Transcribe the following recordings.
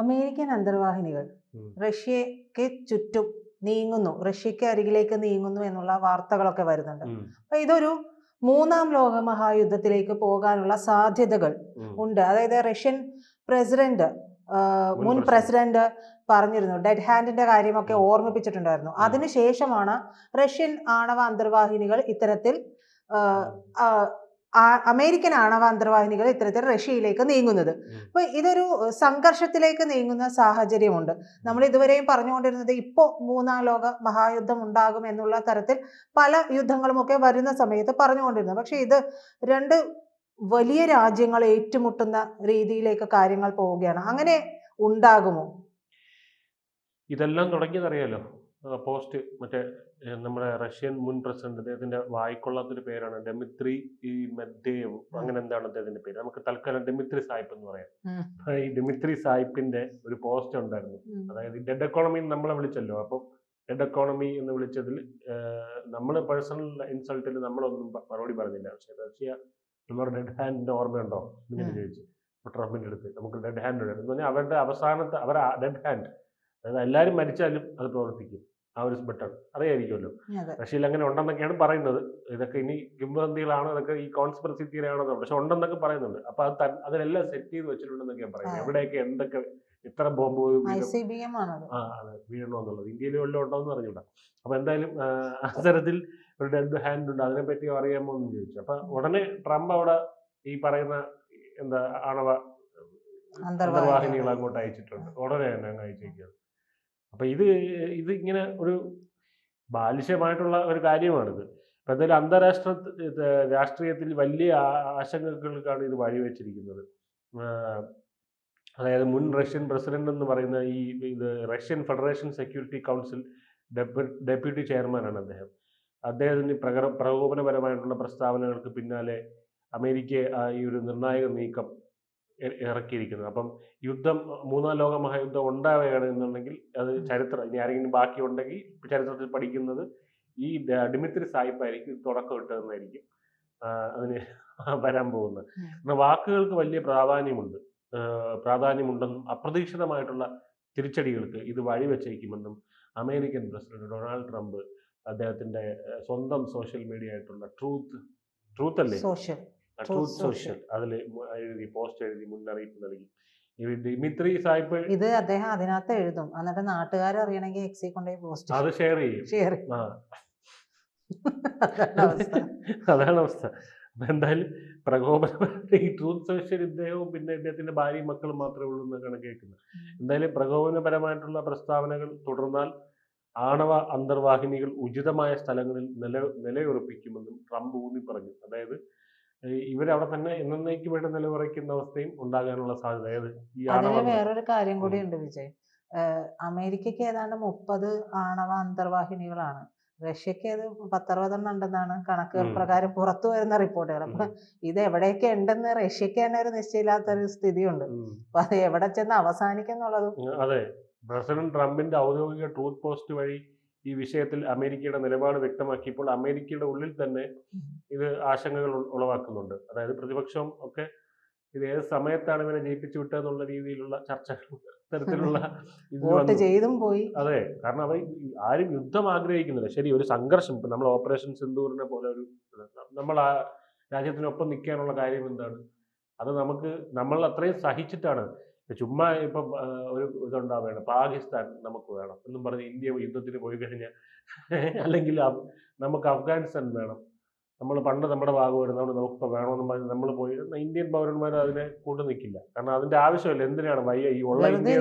American അന്തർവാഹിനികൾ റഷ്യക്ക് ചുറ്റും നീങ്ങുന്നു, റഷ്യക്ക് അരികിലേക്ക് നീങ്ങുന്നു എന്നുള്ള വാർത്തകളൊക്കെ വരുന്നുണ്ട്. അപ്പൊ ഇതൊരു മൂന്നാം ലോക മഹായുദ്ധത്തിലേക്ക് പോകാനുള്ള സാധ്യതകൾ ഉണ്ട്. അതായത് റഷ്യൻ പ്രസിഡന്റ്, മുൻ പ്രസിഡന്റ് പറഞ്ഞിരുന്നു, ഡെഡ് ഹാൻഡിന്റെ കാര്യമൊക്കെ ഓർമ്മിപ്പിച്ചിട്ടുണ്ടായിരുന്നു. അതിനുശേഷമാണ് റഷ്യൻ ആണവ അന്തർവാഹിനികൾ ഇത്തരത്തിൽ അമേരിക്കൻ ആണവ അന്തർവാഹിനികൾ ഇത്തരത്തിൽ റഷ്യയിലേക്ക് നീങ്ങുന്നത്. അപ്പൊ ഇതൊരു സംഘർഷത്തിലേക്ക് നീങ്ങുന്ന സാഹചര്യമുണ്ട്. നമ്മൾ ഇതുവരെയും പറഞ്ഞുകൊണ്ടിരുന്നത് ഇപ്പോൾ മൂന്നാം ലോക മഹായുദ്ധം ഉണ്ടാകും എന്നുള്ള തരത്തിൽ പല യുദ്ധങ്ങളുമൊക്കെ വരുന്ന സമയത്ത് പറഞ്ഞുകൊണ്ടിരുന്നത്. പക്ഷെ ഇത് രണ്ട് വലിയ രാജ്യങ്ങൾ ഏറ്റുമുട്ടുന്ന രീതിയിലേക്ക് കാര്യങ്ങൾ പോവുകയാണ്. അങ്ങനെ ഉണ്ടാകുമോ? ഇതെല്ലാം തുടങ്ങിയതറിയാലോ, പോസ്റ്റ് മറ്റേ നമ്മുടെ റഷ്യൻ മുൻ പ്രസിഡന്റ്, അദ്ദേഹത്തിന്റെ വായിക്കൊള്ളാത്തൊരു പേരാണ് ഡെമിത്രി മെദ്ദേവ്, അങ്ങനെ എന്താണ് അദ്ദേഹത്തിന്റെ പേര്, നമുക്ക് തൽക്കാലം ഡെമിത്രി സായിപ്പ് എന്ന് പറയാം. ഈ ഡെമിത്രി സായിപ്പിന്റെ ഒരു പോസ്റ്റ് ഉണ്ടായിരുന്നു. അതായത് ഡെഡ് എക്കോണമി നമ്മളെ വിളിച്ചല്ലോ, അപ്പം ഡെഡ് എക്കോണമി എന്ന് വിളിച്ചതിൽ നമ്മൾ പേഴ്സണൽ ഇൻസൾട്ടിൽ നമ്മളൊന്നും മറുപടി പറഞ്ഞില്ല. പക്ഷെ റഷ്യ നമ്മുടെ ഡെഡ് ഹാൻഡിന്റെ ഓർമ്മയുണ്ടോ ഇങ്ങനെ ചോദിച്ചു ട്രംപിന്റെ അടുത്ത്. നമുക്ക് ഡെഡ് ഹാൻഡ് എന്ന് പറഞ്ഞാൽ അവരുടെ അവസാനത്തെ ഡെഡ് ഹാൻഡ്, അതായത് എല്ലാവരും മരിച്ചാലും അത് പ്രവർത്തിക്കും, ആ ഒരു ബട്ടൺ അറിയായിരിക്കുമല്ലോ. റഷ്യയിൽ അങ്ങനെ ഉണ്ടെന്നൊക്കെയാണ് പറയുന്നത്. ഇതൊക്കെ ഇനി കിംവദന്തികളാണോ, ഇതൊക്കെ ഈ കോൺസ്പിറസി തിയറി ആണോ, പക്ഷെ ഉണ്ടെന്നൊക്കെ പറയുന്നുണ്ട്. അപ്പൊ അത് അതിനെല്ലാം സെറ്റ് ചെയ്ത് വെച്ചിട്ടുണ്ടെന്നൊക്കെയാണ് പറയുന്നത്. എവിടെയൊക്കെ എന്തൊക്കെ ഇത്ര ബോംബ് വീഴണോ എന്നുള്ളത് ഇന്ത്യയിൽ വല്ലതും ഉണ്ടോ എന്ന് അറിഞ്ഞൂടാ. അപ്പൊ എന്തായാലും അത്തരത്തിൽ ഒരു ഡെഡ് ഹാൻഡ് ഉണ്ട്, അതിനെപ്പറ്റി അറിയാമോ എന്ന് ചോദിച്ചു. അപ്പൊ ഉടനെ ട്രംപ് അവിടെ ഈ പറയുന്ന എന്താ ആണവ അന്തർവാഹിനികൾ അങ്ങോട്ട് അയച്ചിട്ടുണ്ട്. ഉടനെ തന്നെ അങ്ങ് അയച്ചിരിക്കുകയാണ്. അപ്പൊ ഇത് ഇങ്ങനെ ഒരു ബാലിശമായിട്ടുള്ള ഒരു കാര്യമാണിത്. അപ്പൊ എന്തായാലും അന്താരാഷ്ട്ര രാഷ്ട്രീയത്തിൽ വലിയ ആശങ്കകൾക്കാണ് ഇത് വഴിവെച്ചിരിക്കുന്നത്. അതായത് മുൻ റഷ്യൻ പ്രസിഡന്റ് എന്ന് പറയുന്ന ഇത് Russian federation security council deputy ചെയർമാനാണ് അദ്ദേഹം. അദ്ദേഹത്തിന് പ്രകോപനപരമായിട്ടുള്ള പ്രസ്താവനകൾക്ക് പിന്നാലെ അമേരിക്ക ഈ ഒരു നിർണായക നീക്കം ഇറക്കിയിരിക്കുന്നത്. അപ്പം യുദ്ധം, മൂന്നാം ലോക മഹായുദ്ധം ഉണ്ടാവുകയാണ് എന്നുണ്ടെങ്കിൽ അത് ചരിത്രം, ഇനി ആരെങ്കിലും ബാക്കി ഉണ്ടെങ്കിൽ ചരിത്രത്തിൽ പഠിക്കുന്നത് ഈ ഡിമിത്രി സായിപ്പായിരിക്കും തുടക്കം ഇട്ടതെന്നായിരിക്കും അതിന് വരാൻ പോകുന്നത്. വാക്കുകൾക്ക് വലിയ പ്രാധാന്യമുണ്ടെന്നും അപ്രതീക്ഷിതമായിട്ടുള്ള തിരിച്ചടികൾക്ക് ഇത് വഴിവെച്ചേക്കുമെന്നും അമേരിക്കൻ പ്രസിഡന്റ് ഡൊണാൾഡ് ട്രംപ് അദ്ദേഹത്തിന്റെ സ്വന്തം സോഷ്യൽ മീഡിയ ആയിട്ടുള്ള ട്രൂത്ത് അല്ലേ, ട്രൂത്ത് സോഷ്യൽ അതിൽ എഴുതി, പോസ്റ്റ് എഴുതി മുന്നറിയിപ്പ് നൽകി. ഡിമിത്രി സായിപ്പ് ഇത് അദ്ദേഹം അതിനകത്ത് എഴുതും, എന്നിട്ട് നാട്ടുകാർ അറിയണമെങ്കിൽ എക്സി കൊണ്ടുപോയി പോസ്റ്റ് അത് ഷെയർ ചെയ്യും. അതാണ് അവസ്ഥ. അപ്പൊ എന്തായാലും പ്രകോപനപരമായിട്ട് ഈ ട്രൂത്ത് സോഷ്യൽ ഇദ്ദേഹവും പിന്നെ ഇദ്ദേഹത്തിന്റെ ഭാര്യയും മക്കളും മാത്രമേ ഉള്ളൂ എന്നൊക്കെയാണ് കേൾക്കുന്നത്. എന്തായാലും പ്രകോപനപരമായിട്ടുള്ള പ്രസ്താവനകൾ തുടർന്നാൽ ആണവ അന്തർവാഹിനികൾ ഉചിതമായ സ്ഥലങ്ങളിൽ നിലയുറപ്പിക്കുമെന്നും ട്രംപ് ഊന്നി പറഞ്ഞു. അതായത് ഇവരവിടെ തന്നെ എന്നേക്ക് വേണ്ടി നിലയുറയ്ക്കുന്ന അവസ്ഥയും ഉണ്ടാകാനുള്ള സാധ്യത. അതിന് വേറൊരു കാര്യം കൂടി ഉണ്ട് വിജയ്. അമേരിക്കയ്ക്ക് ഏതാണ്ട് 30 ആണവ അന്തർവാഹിനികളാണ്, റഷ്യക്ക് അത് 10-60 ഉണ്ടെന്നാണ് കണക്കുകൾ പ്രകാരം പുറത്തു വരുന്ന റിപ്പോർട്ടുകൾ. അപ്പൊ ഇത് എവിടെയൊക്കെ ഉണ്ടെന്ന് റഷ്യക്ക് തന്നെ ഒരു നിശ്ചയമില്ലാത്തൊരു സ്ഥിതിയുണ്ട്. അപ്പൊ അത് എവിടെ ചെന്ന് അവസാനിക്കുന്നുള്ളതും. അതെ, പ്രസിഡന്റ് ട്രംപിന്റെ ഔദ്യോഗിക ട്രൂത്ത് പോസ്റ്റ് വഴി ഈ വിഷയത്തിൽ അമേരിക്കയുടെ നിലപാട് വ്യക്തമാക്കിയപ്പോൾ അമേരിക്കയുടെ ഉള്ളിൽ തന്നെ ഇത് ആശങ്കകൾ ഉളവാക്കുന്നുണ്ട്. അതായത് പ്രതിപക്ഷം ഒക്കെ ഇത് ഏത് സമയത്താണ് ഇവരെ ജയിപ്പിച്ചു വിട്ടതെന്നുള്ള രീതിയിലുള്ള ചർച്ചകൾ, തരത്തിലുള്ള പോയി. അതെ, കാരണം അവർ ആരും യുദ്ധം ആഗ്രഹിക്കുന്നില്ല. ശരി, ഒരു സംഘർഷം, ഇപ്പൊ നമ്മൾ ഓപ്പറേഷൻ സിന്ദൂറിനെ പോലെ ഒരു നമ്മൾ ആ രാജ്യത്തിനൊപ്പം നിൽക്കാനുള്ള കാര്യം എന്താണ്? അത് നമ്മൾ അത്രയും സഹിച്ചിട്ടാണ്. ചുമ്മാ ഇപ്പം ഒരു ഇതുണ്ടാവുകയാണ്, പാകിസ്ഥാൻ നമുക്ക് വേണം എന്നും പറഞ്ഞ് ഇന്ത്യ യുദ്ധത്തിന് പോയി കഴിഞ്ഞാൽ, അല്ലെങ്കിൽ നമുക്ക് അഫ്ഗാനിസ്ഥാൻ വേണം, നമ്മൾ പണ്ട് നമ്മുടെ ഭാഗമായിരുന്നു, നമുക്കിപ്പോൾ വേണമെന്നും പറഞ്ഞ് നമ്മൾ പോയി ഇന്ത്യൻ പൗരന്മാർ അതിനെ കൂട്ടു നിൽക്കില്ല. കാരണം അതിന്റെ ആവശ്യമില്ല. എന്തിനാണ് വയ്യ, ഈ ഉള്ള ഇന്ത്യ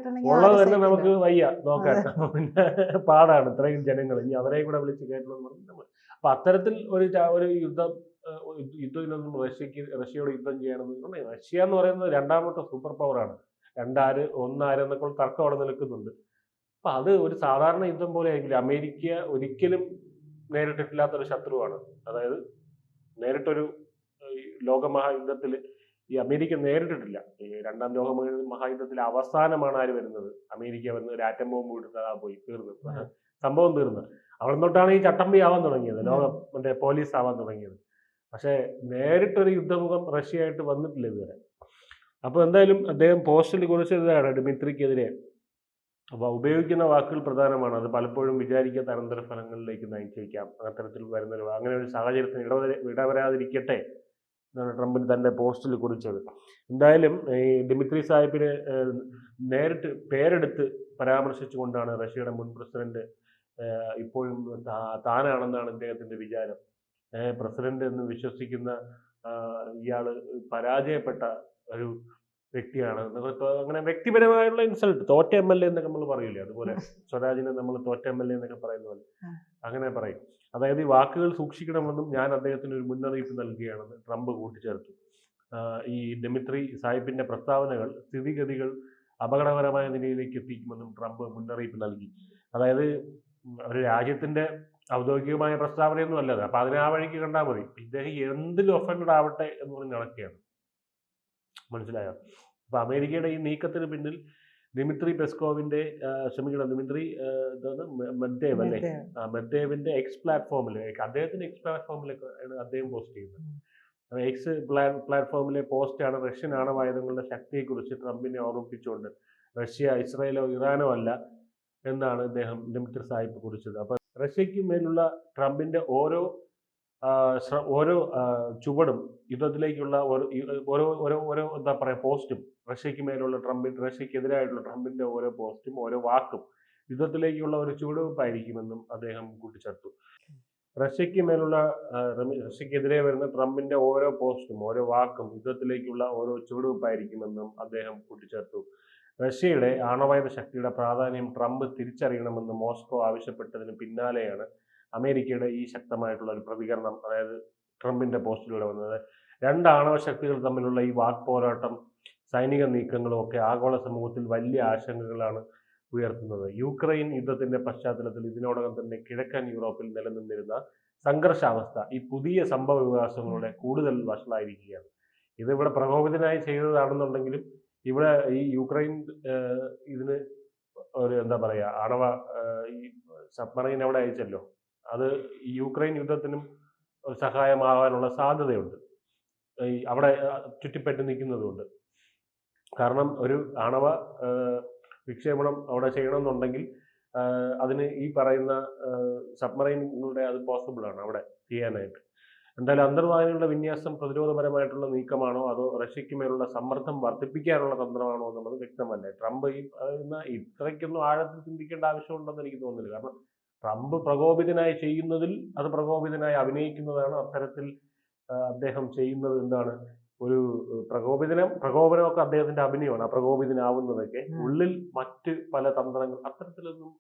തന്നെ ഉള്ളത് തന്നെ നമുക്ക് വയ്യ നോക്കാൻ, പിന്നെ പാടാണ് ഇത്രയും ജനങ്ങൾ, ഇനി അവരെയും കൂടെ വിളിച്ച് കയറ്റണമെന്ന് പറഞ്ഞ് നമ്മൾ. അപ്പൊ അത്തരത്തിൽ ഒരു യുദ്ധത്തിനൊന്നും റഷ്യയോട് യുദ്ധം ചെയ്യണമെന്ന്. റഷ്യ എന്ന് പറയുന്നത് രണ്ടാമത്തെ സൂപ്പർ പവറാണ്. 1 എന്നൊക്കെ തർക്കം അവിടെ നിൽക്കുന്നുണ്ട്. അപ്പൊ അത് ഒരു സാധാരണ യുദ്ധം പോലെ ആയിരിക്കില്ല. അമേരിക്ക ഒരിക്കലും നേരിട്ടിട്ടില്ലാത്തൊരു ശത്രുവാണ്. അതായത് നേരിട്ടൊരു ലോകമഹായുദ്ധത്തിൽ ഈ അമേരിക്ക നേരിട്ടിട്ടില്ല. ഈ 2ാം ലോക മഹായുദ്ധത്തിൽ അവസാനമാണ് ആര് വരുന്നത്, അമേരിക്ക വന്ന് ഒരു ആറ്റം ബോംബ് ഇടുന്നത്, പോയി തീർന്നു, സംഭവം തീർന്നു. അവിടെ നിന്നോട്ടാണ് ഈ ചട്ടമ്പി ആവാൻ തുടങ്ങിയത്, മറ്റേ പോലീസ് ആവാൻ തുടങ്ങിയത്. പക്ഷെ നേരിട്ടൊരു യുദ്ധമുഖം റഷ്യ ആയിട്ട് വന്നിട്ടില്ല ഇതുവരെ. അപ്പോൾ എന്തായാലും അദ്ദേഹം പോസ്റ്റിൽ കുറിച്ചതാണ് ഡിമിത്രിക്കെതിരെ. അപ്പോൾ ഉപയോഗിക്കുന്ന വാക്കുകൾ പ്രധാനമാണ്. അത് പലപ്പോഴും വിചാരിക്കാത്ത അനന്തരഫലങ്ങളിലേക്ക് നയിച്ചേക്കാം. അത്തരത്തിൽ വരുന്നൊരു അങ്ങനെ ഒരു സാഹചര്യത്തിന് ഇടവരാതിരിക്കട്ടെ എന്നാണ് ട്രംപിന് തൻ്റെ പോസ്റ്റിൽ കുറിച്ചത്. എന്തായാലും ഈ ഡിമിത്രി സാഹിബിനെ നേരിട്ട് പേരെടുത്ത് പരാമർശിച്ചുകൊണ്ടാണ് റഷ്യയുടെ മുൻ പ്രസിഡന്റ് ഇപ്പോഴും താനാണെന്നാണ് ഇദ്ദേഹത്തിൻ്റെ വിചാരം. പ്രസിഡന്റ് എന്ന് വിശ്വസിക്കുന്ന ഇയാൾ പരാജയപ്പെട്ട ഒരു വ്യക്തിയാണ്. അങ്ങനെ വ്യക്തിപരമായുള്ള ഇൻസൾട്ട്, തോറ്റ MLA എന്നൊക്കെ നമ്മൾ പറയില്ലേ, അതുപോലെ സ്വരാജിനെ നമ്മൾ തോറ്റ MLA എന്നൊക്കെ പറയുന്ന പോലെ അങ്ങനെ പറയും. അതായത് ഈ വാക്കുകൾ സൂക്ഷിക്കണമെന്നും ഞാൻ അദ്ദേഹത്തിന് ഒരു മുന്നറിയിപ്പ് നൽകുകയാണെന്ന് ട്രംപ് കൂട്ടിച്ചേർത്തു. ഈ ഡിമിത്രി സാഹിബിന്റെ പ്രസ്താവനകൾ സ്ഥിതിഗതികൾ അപകടകരമായ നിലയിലേക്ക് എത്തിക്കുമെന്നും ട്രംപ് മുന്നറിയിപ്പ് നൽകി. അതായത് ഒരു രാജ്യത്തിന്റെ ഔദ്യോഗികമായ പ്രസ്താവനയൊന്നും അല്ലത്. അപ്പൊ അതിനെ ആ വഴിക്ക് കണ്ടാൽ മതി. ഇദ്ദേഹം എന്തിൽ ഒഫൻഡഡ് ആവട്ടെ എന്ന് പറഞ്ഞ് നടക്കുകയാണ്. മനസ്സിലായോ? അപ്പൊ അമേരിക്കയുടെ ഈ നീക്കത്തിന് പിന്നിൽ ദിമിത്രി പെസ്കോവിന്റെ ദിമിത്രി മെദ്വേവ് അല്ലേ, മെദ്വേവിന്റെ എക്സ് പ്ലാറ്റ്ഫോമിലേക്ക്, അദ്ദേഹത്തിന്റെ എക്സ് പ്ലാറ്റ്ഫോമിലേക്കാണ് അദ്ദേഹം പോസ്റ്റ് ചെയ്യുന്നത്. എക്സ് പ്ലാറ്റ്ഫോമിലെ പോസ്റ്റാണ് റഷ്യൻ ആണവായുധങ്ങളുടെ ശക്തിയെക്കുറിച്ച് ട്രംപിനെ ഓർമ്മിപ്പിച്ചുകൊണ്ട് റഷ്യ ഇസ്രായേലോ ഇറാനോ അല്ല എന്നാണ് അദ്ദേഹം ദിമിത്രി സാഹിബ് കുറിച്ചത്. അപ്പൊ റഷ്യക്ക് മേലുള്ള ട്രംപിന്റെ ഓരോ ചുവടും യുദ്ധത്തിലേക്കുള്ള ഓരോ എന്താ പറയുക പോസ്റ്റും, റഷ്യക്ക് മേലുള്ള റഷ്യക്കെതിരായിട്ടുള്ള ട്രംപിന്റെ ഓരോ പോസ്റ്റും ഓരോ വാക്കും യുദ്ധത്തിലേക്കുള്ള ഒരു ചുവടുവെപ്പായിരിക്കുമെന്നും അദ്ദേഹം കൂട്ടിച്ചേർത്തു. റഷ്യക്കെതിരെ വരുന്ന ട്രംപിന്റെ ഓരോ പോസ്റ്റും ഓരോ വാക്കും യുദ്ധത്തിലേക്കുള്ള ഓരോ ചുവടുവെപ്പായിരിക്കുമെന്നും അദ്ദേഹം കൂട്ടിച്ചേർത്തു. റഷ്യയുടെ ആണവായുധ ശക്തിയുടെ പ്രാധാന്യം ട്രംപ് തിരിച്ചറിയണമെന്ന് മോസ്കോ ആവശ്യപ്പെട്ടതിന് പിന്നാലെയാണ് അമേരിക്കയുടെ ഈ ശക്തമായിട്ടുള്ള ഒരു പ്രതികരണം, അതായത് ട്രംപിന്റെ പോസ്റ്റിലൂടെ വന്നത്. രണ്ട് ആണവ ശക്തികൾ തമ്മിലുള്ള ഈ വാക്പോരാട്ടം, സൈനിക നീക്കങ്ങളും ഒക്കെ ആഗോള സമൂഹത്തിൽ വലിയ ആശങ്കകളാണ് ഉയർത്തുന്നത്. യുക്രൈൻ യുദ്ധത്തിന്റെ പശ്ചാത്തലത്തിൽ ഇതിനോടകം തന്നെ കിഴക്കൻ യൂറോപ്പിൽ നിലനിന്നിരുന്ന സംഘർഷാവസ്ഥ ഈ പുതിയ സംഭവ വികാസങ്ങളുടെ കൂടുതൽ വഷളായിരിക്കുകയാണ്. ഇത് ഇവിടെ പ്രകോപിതനായി ചെയ്തതാണെന്നുണ്ടെങ്കിലും ഇവിടെ ഈ യുക്രൈൻ ഇതിന് ഒരു എന്താ പറയാ ആണവ ഈ സബ്മറൈൻ അവിടെ അയച്ചല്ലോ, അത് ഈ യുക്രൈൻ യുദ്ധത്തിനും സഹായമാകാനുള്ള സാധ്യതയുണ്ട്. ഈ അവിടെ ചുറ്റിപ്പറ്റി നിൽക്കുന്നതുകൊണ്ട്. കാരണം ഒരു ആണവ വിക്ഷേപണം അവിടെ ചെയ്യണമെന്നുണ്ടെങ്കിൽ അതിന് ഈ പറയുന്ന സബ്മറൈനുകളുടെ അത് പോസിബിൾ ആണ് അവിടെ ചെയ്യാനായിട്ട്. എന്തായാലും അന്തർവാഹിനികളുടെ വിന്യാസം പ്രതിരോധപരമായിട്ടുള്ള നീക്കമാണോ അതോ റഷ്യക്ക് മേലുള്ള സമ്മർദ്ദം വർദ്ധിപ്പിക്കാനുള്ള തന്ത്രമാണോ എന്നുള്ളത് വ്യക്തമല്ല. ട്രംപ് ഈ പറയുന്ന ഇത്രയ്ക്കൊന്നും ആഴത്തിൽ ചിന്തിക്കേണ്ട ആവശ്യമുണ്ടെന്ന് എനിക്ക് തോന്നുന്നില്ല. കാരണം ട്രംപ് പ്രകോപിതനായി ചെയ്യുന്നതിൽ അത് പ്രകോപിതനായി അഭിനയിക്കുന്നതാണ്. അത്തരത്തിൽ അദ്ദേഹം ചെയ്യുന്നത് എന്താണ്, ഒരു പ്രകോപനമൊക്കെ അദ്ദേഹത്തിന്റെ അഭിനയമാണ്. അപ്രകോപിതനാവുന്നതൊക്കെ ഉള്ളിൽ മറ്റ് പല തന്ത്രങ്ങൾ, അത്തരത്തിലൊന്നും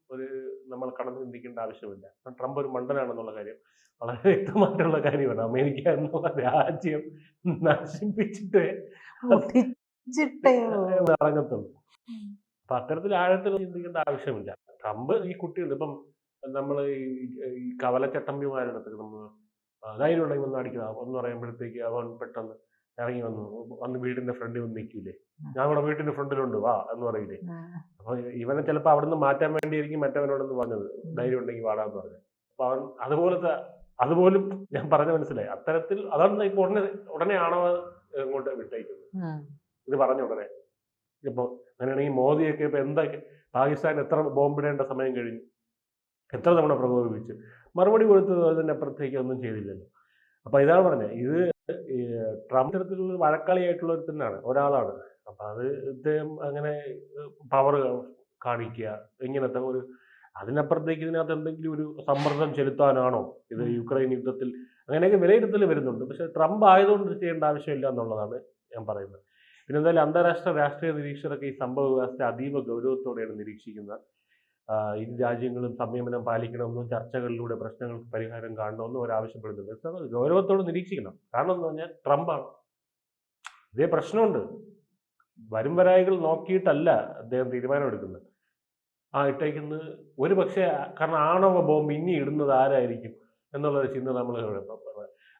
നമ്മൾ കടന്നു ചിന്തിക്കേണ്ട ആവശ്യമില്ല. ട്രംപ് ഒരു മണ്ടനാണെന്നുള്ള കാര്യം വളരെ വ്യക്തമായിട്ടുള്ള കാര്യമാണ്. അമേരിക്ക എന്നുള്ള രാജ്യം നശിപ്പിച്ചിട്ട് ഇറങ്ങത്തുള്ളൂ. അപ്പൊ അത്തരത്തിൽ ആഴത്തിൽ ചിന്തിക്കേണ്ട ആവശ്യമില്ല. ട്രംപ് ഈ കുട്ടിയുണ്ട്. ഇപ്പം നമ്മൾ ഈ കവലച്ചട്ടമ്പിമാരുടെ അടുത്ത് നമ്മൾ ധൈര്യം ഉണ്ടെങ്കിൽ ഒന്ന് അടിക്കണം എന്ന് പറയുമ്പോഴത്തേക്ക് അവൻ പെട്ടെന്ന് ഇറങ്ങി വന്ന് വീടിന്റെ ഫ്രണ്ടിൽ വന്ന് നിൽക്കൂലേ, ഞാൻ ഇവിടെ വീട്ടിന്റെ ഫ്രണ്ടിലുണ്ട് വാ എന്ന് പറയില്ലേ. അപ്പൊ ഇവനെ ചിലപ്പോൾ അവിടെ നിന്ന് മാറ്റാൻ വേണ്ടിയായിരിക്കും മറ്റവനോടൊന്ന് പറഞ്ഞത്, ധൈര്യം ഉണ്ടെങ്കിൽ വാടാന്ന് പറഞ്ഞത്. അപ്പൊ അവൻ അതുപോലും ഞാൻ പറഞ്ഞ മനസ്സിലായി. അത്തരത്തിൽ അതാണ് ഇപ്പൊ ഉടനെ ആണവ ഇങ്ങോട്ട് വിട്ടയക്കുന്നത് ഇത് പറഞ്ഞ ഉടനെ. ഇപ്പൊ അങ്ങനെയാണെങ്കിൽ മോദിയൊക്കെ ഇപ്പൊ എന്തൊക്കെ പാകിസ്ഥാൻ എത്ര ബോംബിടേണ്ട സമയം കഴിഞ്ഞു, എത്ര തവണ പ്രകോപിപ്പിച്ചു, മറുപടി കൊടുത്തത് അതിന്റെ അപ്പുറത്തേക്ക് ഒന്നും ചെയ്തില്ലല്ലോ. അപ്പൊ ഇതാണ് പറഞ്ഞത്, ഇത് ട്രംപ് തരത്തിലുള്ള വഴക്കളിയായിട്ടുള്ള ഒരാളാണ്. അപ്പൊ അത് ഇദ്ദേഹം അങ്ങനെ പവർ കാണിക്കുക ഇങ്ങനത്തെ ഒരു, അതിനപ്പുറത്തേക്ക് ഇതിനകത്ത് എന്തെങ്കിലും ഒരു സമ്മർദ്ദം ചെലുത്താനാണോ ഇത് യുക്രൈൻ യുദ്ധത്തിൽ, അങ്ങനെയൊക്കെ വിലയിരുത്തൽ വരുന്നുണ്ട്. പക്ഷെ ട്രംപ് ആയതുകൊണ്ട് ചെയ്യേണ്ട ആവശ്യമില്ല എന്നുള്ളതാണ് ഞാൻ പറയുന്നത്. പിന്നെ എന്തായാലും അന്താരാഷ്ട്ര രാഷ്ട്രീയ നിരീക്ഷകരൊക്കെ ഈ സംഭവ വികാസത്തെ അതീവ ഗൗരവത്തോടെയാണ് നിരീക്ഷിക്കുന്നത്. ഇരു രാജ്യങ്ങളും സംയമനം പാലിക്കണമെന്നും ചർച്ചകളിലൂടെ പ്രശ്നങ്ങൾക്ക് പരിഹാരം കാണണമെന്നും അവർ ആവശ്യപ്പെടുന്നുണ്ട്. ഗൗരവത്തോടെ നിരീക്ഷിക്കണം. കാരണം എന്ന് പറഞ്ഞാൽ ട്രംപാണ്. ഇതേ പ്രശ്നമുണ്ട്. വരും വരായികൾ നോക്കിയിട്ടല്ല അദ്ദേഹം തീരുമാനമെടുക്കുന്നത്. ഇട്ടേക്കുന്നത് ഒരു പക്ഷേ, കാരണം ആണവ ബോംബ് ഇനി ഇടുന്നത് ആരായിരിക്കും എന്നുള്ളൊരു ചിന്ത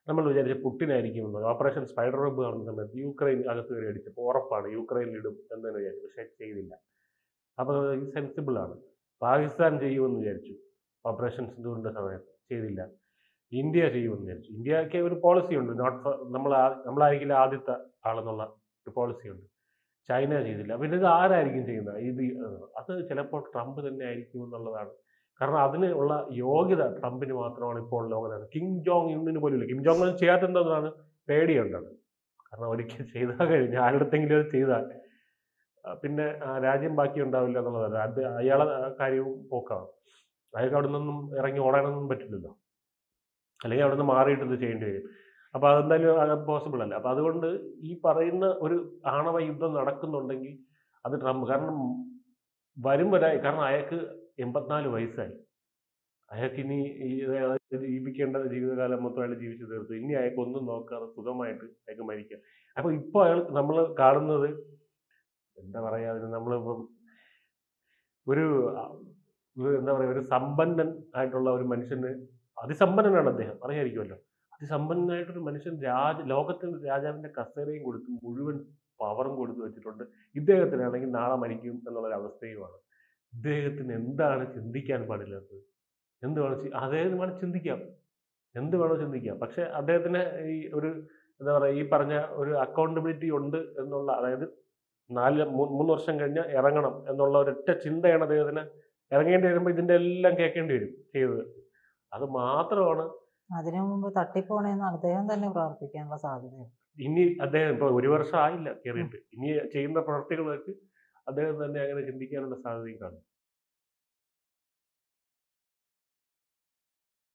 നമ്മൾ വിചാരിച്ച പുട്ടിനായിരിക്കും. ഓപ്പറേഷൻ സ്പൈഡർ വെബ് കാണുന്ന സമയത്ത് യുക്രൈൻ അകത്ത് കയറി അടിച്ചപ്പോൾ ഉറപ്പാണ് യുക്രൈനിലിടും എന്ന് വിചാരിച്ചു. പക്ഷേ ചെയ്തില്ല. അപ്പോൾ ഇത് സെൻസിബിൾ ആണ്. പാകിസ്ഥാൻ ചെയ്യുമെന്ന് വിചാരിച്ചു ഓപ്പറേഷൻ സിന്ദൂറിന്റെ സമയത്ത്, ചെയ്തില്ല. ഇന്ത്യ ചെയ്യുമെന്ന് വിചാരിച്ചു. ഇന്ത്യക്ക് ഒരു പോളിസി ഉണ്ട്, നമ്മളായിരിക്കില്ല ആദ്യത്തെ ആളെന്നുള്ള ഒരു പോളിസി ഉണ്ട്. ചൈന ചെയ്തില്ല. പിന്നെ ഇത് ആരായിരിക്കും ചെയ്യുന്നത്? അത് ചിലപ്പോൾ ട്രംപ് തന്നെ ആയിരിക്കും എന്നുള്ളതാണ്. കാരണം അതിന് ഉള്ള യോഗ്യത ട്രംപിന് മാത്രമാണ് ഇപ്പോൾ ലോകത്ത്. കിം ജോങ് ഉന്നിന് പോലും ഇല്ല. കിം ജോങ് ഉൻ ചെയ്യാത്തെന്താണ്? പേടിയുണ്ടാണ്. കാരണം ഒരിക്കൽ ചെയ്താൽ കഴിഞ്ഞ് ആരുടെത്തെങ്കിലും അത് ചെയ്താൽ പിന്നെ രാജ്യം ബാക്കി ഉണ്ടാവില്ല എന്നുള്ളതാണ്. അത് അയാളെ കാര്യവും പോക്കാണ്. അയാൾക്ക് അവിടെ നിന്നും ഇറങ്ങി ഓടാനൊന്നും പറ്റില്ലല്ലോ. അല്ലെങ്കിൽ അവിടെ നിന്ന് മാറിയിട്ട് ഇത് ചെയ്യേണ്ടി വരും. അപ്പോൾ അതെന്തായാലും പോസിബിൾ അല്ല. അപ്പോൾ അതുകൊണ്ട് ഈ പറയുന്ന ഒരു ആണവ യുദ്ധം നടക്കുന്നുണ്ടെങ്കിൽ അത് ട്രംപ്, കാരണം വരും വരായി, കാരണം അയാൾക്ക് 84 വയസ്സായി. അയാൾക്ക് ഇനി ഈ ജീവിക്കേണ്ട ജീവിതകാലം മൊത്തം അയാൾ ജീവിച്ചു തീർത്തു. ഇനി അയാൾക്ക് ഒന്നും നോക്കാതെ സുഖമായിട്ട് അയാൾക്ക് മരിക്കാം. അപ്പോൾ ഇപ്പോൾ അയാൾ നമ്മൾ കാണുന്നത് എന്താ പറയാ, അതിന് നമ്മളിപ്പം ഒരു എന്താ പറയാ, ഒരു സമ്പന്നൻ ആയിട്ടുള്ള ഒരു മനുഷ്യന്, അതിസമ്പന്നനാണ് അദ്ദേഹം, അറിയായിരിക്കുമല്ലോ. അതിസമ്പന്നനായിട്ടൊരു മനുഷ്യൻ ലോകത്തിന്റെ രാജാവിന്റെ കസേരയും കൊടുത്ത് മുഴുവൻ പവറും കൊടുത്തു വെച്ചിട്ടുണ്ട്. ഇദ്ദേഹത്തിനാണെങ്കിൽ നാളെ മരിക്കും എന്നുള്ളൊരവസ്ഥയുമാണ്. ഇദ്ദേഹത്തിന് എന്താണ് ചിന്തിക്കാൻ പാടില്ലാത്തത്? എന്ത് വേണം അദ്ദേഹത്തിന് വേണം ചിന്തിക്കാം, എന്ത് വേണോ ചിന്തിക്കാം. പക്ഷെ അദ്ദേഹത്തിന് ഈ ഒരു എന്താ പറയുക, ഈ പറഞ്ഞ ഒരു അക്കൗണ്ടബിലിറ്റി ഉണ്ട് എന്നുള്ള, അതായത് 3 വർഷം കഴിഞ്ഞ് ഇറങ്ങണം എന്നുള്ള ഒരൊറ്റ ചിന്തയാണ് അദ്ദേഹത്തിന്. ഇറങ്ങേണ്ടി വരുമ്പോൾ ഇതിന്റെ എല്ലാം കേൾക്കേണ്ടി വരും ചെയ്തത്. അത് മാത്രമാണ്. അതിനു മുമ്പ് തട്ടിപ്പോണേന്ന് അദ്ദേഹം തന്നെ പ്രാർത്ഥിക്കാനുള്ള സാധ്യതയുണ്ട്. ഇനി അദ്ദേഹം ഇപ്പൊ 1 വർഷം ആയില്ല കയറിയിട്ട്, ഇനി ചെയ്യുന്ന പ്രവർത്തികൾ വെച്ച് അദ്ദേഹം തന്നെ അങ്ങനെ ചിന്തിക്കാനുള്ള സാധ്യതയും കാണും.